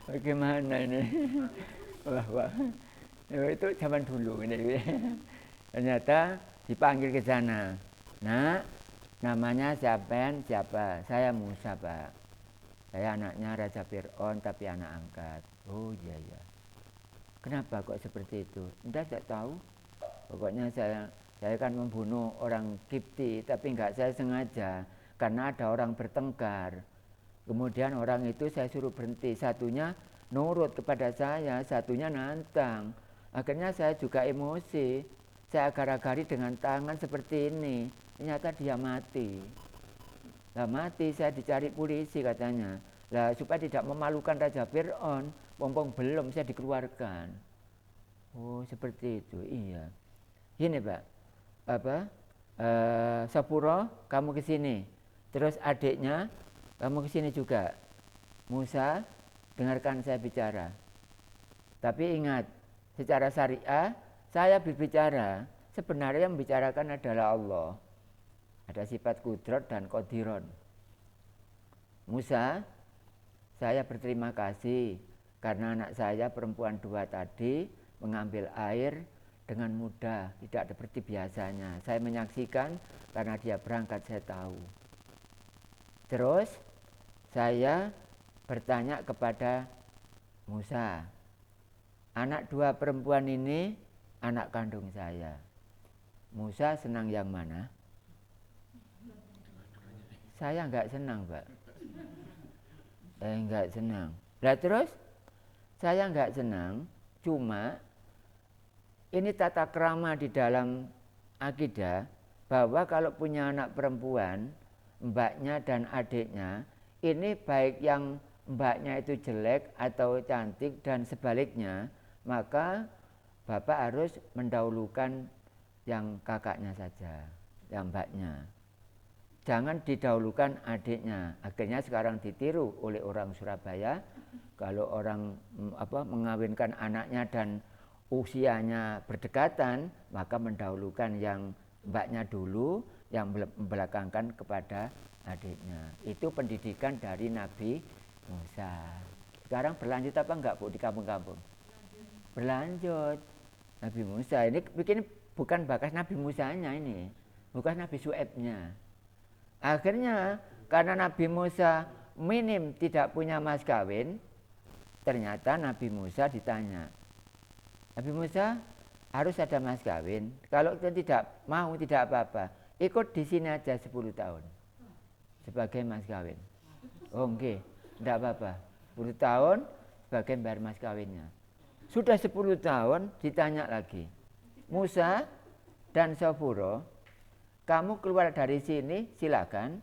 Bagaimana ini? Wah. Itu zaman dulu ini. Ternyata dipanggil ke sana. Nah, namanya siapa? Saya Musa, Pak. Saya anaknya Raja Fir'aun tapi anak angkat. Oh iya. Kenapa kok seperti itu? Tidak tahu. Pokoknya saya kan membunuh orang Kipti tapi enggak saya sengaja karena ada orang bertengkar. Kemudian orang itu saya suruh berhenti, satunya nurut kepada saya, satunya nantang. Akhirnya saya juga emosi, saya agar-agari dengan tangan seperti ini, ternyata dia mati. Lah mati, saya dicari polisi katanya. Lah supaya tidak memalukan Raja Fir'aun, pompong belum saya dikeluarkan. Oh seperti itu, iya. Gini Pak, Sapuro kamu ke sini, terus adiknya kamu ke sini juga. Musa, dengarkan saya bicara. Tapi ingat, secara syariah saya berbicara, sebenarnya yang membicarakan adalah Allah. Ada sifat kudrat dan qadiron. Musa, saya berterima kasih karena anak saya perempuan 2 tadi mengambil air dengan mudah, tidak seperti biasanya. Saya menyaksikan karena dia berangkat, saya tahu. Terus saya bertanya kepada Musa, anak 2 perempuan ini anak kandung saya. Musa senang yang mana? Saya enggak senang, Pak. Enggak senang. Lah terus saya enggak senang, cuma ini tata krama di dalam akidah bahwa kalau punya anak perempuan, mbaknya dan adiknya, ini baik yang mbaknya itu jelek atau cantik dan sebaliknya, maka bapak harus mendahulukan yang kakaknya saja, yang mbaknya. Jangan didahulukan adiknya. Akhirnya sekarang ditiru oleh orang Surabaya, kalau orang mengawinkan anaknya dan usianya berdekatan, maka mendahulukan yang mbaknya dulu, yang membelakangkan kepada adiknya. Itu pendidikan dari Nabi Musa. Sekarang berlanjut apa enggak Bu di kampung-kampung? Berlanjut. Nabi Musa ini bikin bukan bakas Nabi Musanya ini, bukan Nabi Syuaibnya. Akhirnya karena Nabi Musa minim tidak punya mas kawin, ternyata Nabi Musa ditanya, Nabi Musa harus ada mas kawin. Kalau tidak mau tidak apa-apa, ikut di sini aja 10 tahun sebagai mas kawin. Oh enggak, tidak apa-apa. 10 tahun sebagai bayar mas kawinnya. Sudah 10 tahun ditanya lagi, Musa dan Sapuro, kamu keluar dari sini silakan,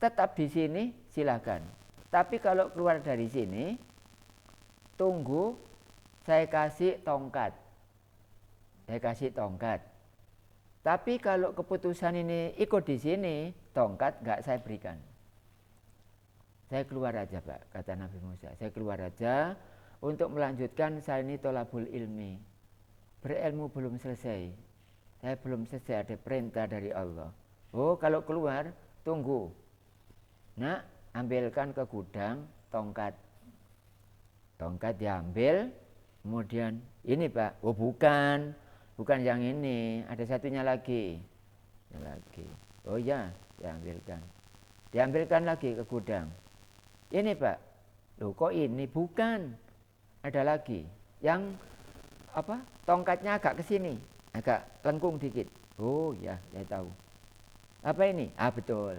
tetap di sini silakan. Tapi kalau keluar dari sini, tunggu saya kasih tongkat. Tapi kalau keputusan ini ikut di sini, tongkat enggak saya berikan. Saya keluar aja Pak, kata Nabi Musa. Saya keluar aja untuk melanjutkan saya ini tolabul ilmi. Berilmu belum selesai. Saya belum selesai, ada perintah dari Allah. Oh kalau keluar, tunggu. Nah, ambilkan ke gudang tongkat. Tongkat diambil, kemudian ini Pak, oh bukan yang ini, ada satunya lagi. Oh ya, diambilkan lagi ke gudang. Ini Pak, loh kok ini bukan, ada lagi yang tongkatnya agak ke sini, agak lengkung dikit. Oh ya, saya tahu. Apa ini? Betul.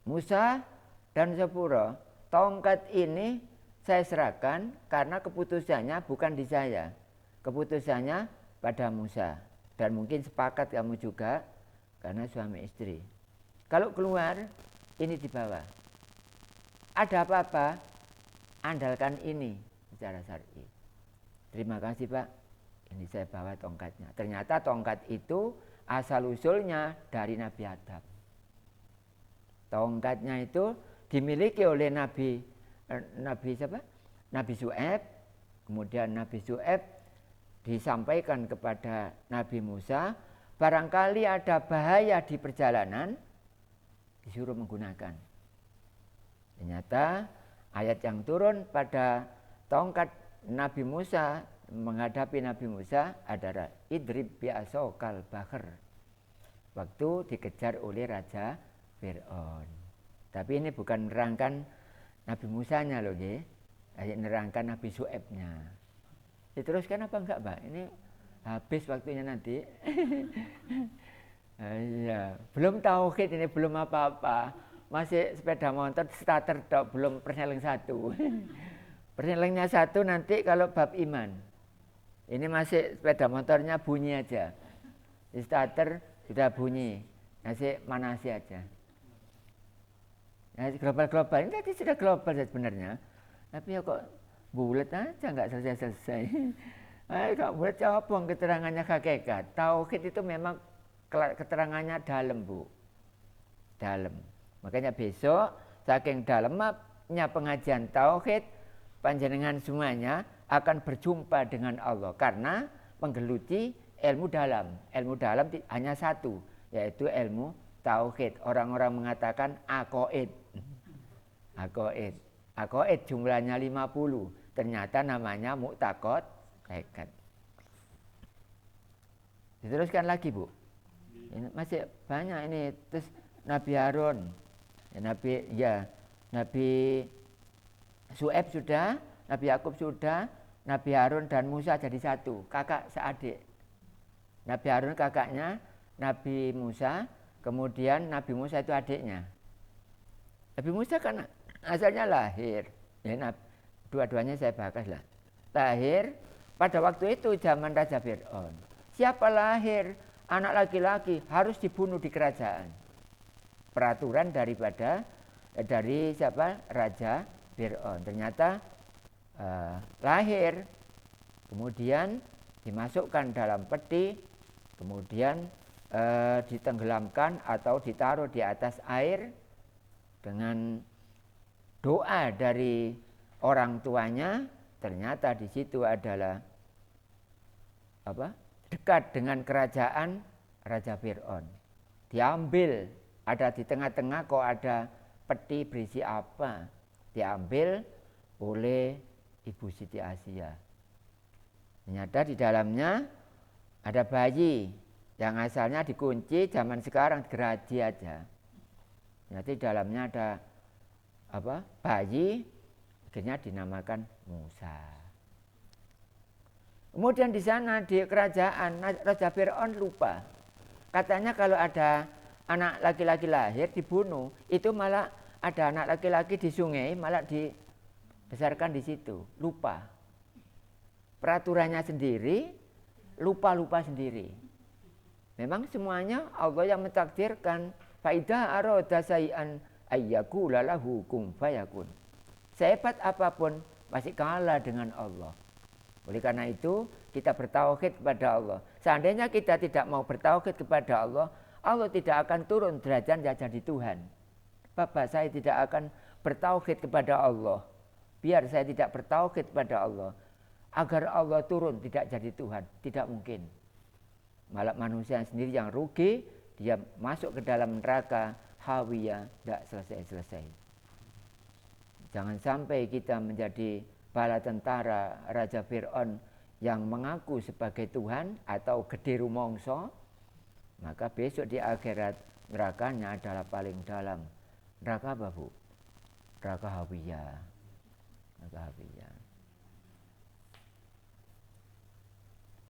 Musa dan Sapuro, tongkat ini saya serahkan karena keputusannya bukan di saya. Keputusannya pada Musa. Dan mungkin sepakat kamu juga karena suami istri. Kalau keluar, ini di bawah. Ada apa-apa, andalkan ini secara syar'i. Terima kasih Pak, ini saya bawa tongkatnya. Ternyata tongkat itu asal usulnya dari Nabi Adam. Tongkatnya itu dimiliki oleh Nabi Syuaib. Kemudian Nabi Syuaib disampaikan kepada Nabi Musa, barangkali ada bahaya di perjalanan, disuruh menggunakan. Ternyata ayat yang turun pada tongkat Nabi Musa menghadapi Nabi Musa adalah idrib bi'asokal bahr. Waktu dikejar oleh Raja Fir'aun. Tapi ini bukan nerangkan Nabi Musanya loh, nerangkan Nabi Syuaibnya. Diteruskan apa enggak, Pak? Ini habis waktunya nanti. Iya, belum tauhid ini, belum apa-apa. Masih sepeda motor starter tok, belum perseling 1. Perselingnya 1 nanti kalau bab iman. Ini masih sepeda motornya bunyi aja. Di starter sudah bunyi, masih manasi aja. Nah, global ini tadi sudah global sebenarnya, tapi ya kok bulat aja nggak selesai. Kok bulat copong keterangannya hakikat. Tauhid itu memang keterangannya dalam, Bu, dalam. Makanya besok saking dalamnya pengajian tauhid, panjenengan semuanya akan berjumpa dengan Allah karena menggeluti ilmu dalam. Ilmu dalam hanya satu, yaitu ilmu tauhid. Orang-orang mengatakan aqaid. Aqaid jumlahnya 50. Ternyata namanya mu'taqad hakikat. Diteruskan lagi, Bu. Ini masih banyak ini. Terus Nabi Harun, Nabi Syuaib sudah, Nabi Yakub sudah, Nabi Harun dan Musa jadi satu, kakak seadik. Nabi Harun kakaknya Nabi Musa, kemudian Nabi Musa itu adiknya. Nabi Musa kan asalnya lahir, ya, dua-duanya saya bahas lah. Lahir pada waktu itu zaman Raja Fir'aun. Siapa lahir anak laki-laki harus dibunuh di kerajaan. Peraturan dari siapa? Raja Fir'aun. Ternyata lahir, kemudian dimasukkan dalam peti, kemudian ditenggelamkan atau ditaruh di atas air dengan doa dari orang tuanya. Ternyata di situ adalah dekat dengan kerajaan Raja Fir'aun. Diambil, ada di tengah-tengah kok ada peti berisi apa? Diambil oleh Ibu Siti Asia. Ternyata di dalamnya ada bayi yang asalnya dikunci, zaman sekarang geraji aja. Ternyata di dalamnya ada bayi, akhirnya dinamakan Musa. Kemudian di sana di kerajaan Raja Fir'aun lupa. Katanya kalau ada anak laki-laki lahir dibunuh, itu malah ada anak laki-laki di sungai malah dibesarkan di situ. Lupa. Peraturannya sendiri, lupa-lupa sendiri. Memang semuanya Allah yang mentakdirkan. Faidah aroda sayan ayyakula lahu kum fayakun. Sehebat apapun masih kalah dengan Allah. Oleh karena itu kita bertauhid kepada Allah. Seandainya kita tidak mau bertauhid kepada Allah, Allah tidak akan turun derajatnya jadi Tuhan. Bapak saya tidak akan bertauhid kepada Allah. Biar saya tidak bertauhid kepada Allah, agar Allah turun tidak jadi Tuhan, tidak mungkin. Malah manusia sendiri yang rugi, dia masuk ke dalam neraka hawiyah, tidak selesai-selesai. Jangan sampai kita menjadi bala tentara Raja Fir'aun yang mengaku sebagai Tuhan atau gede rumongso, maka besok di akhirat nerakanya adalah paling dalam. Neraka apa, Bu? Neraka hawiyah. Neraka hawiyah.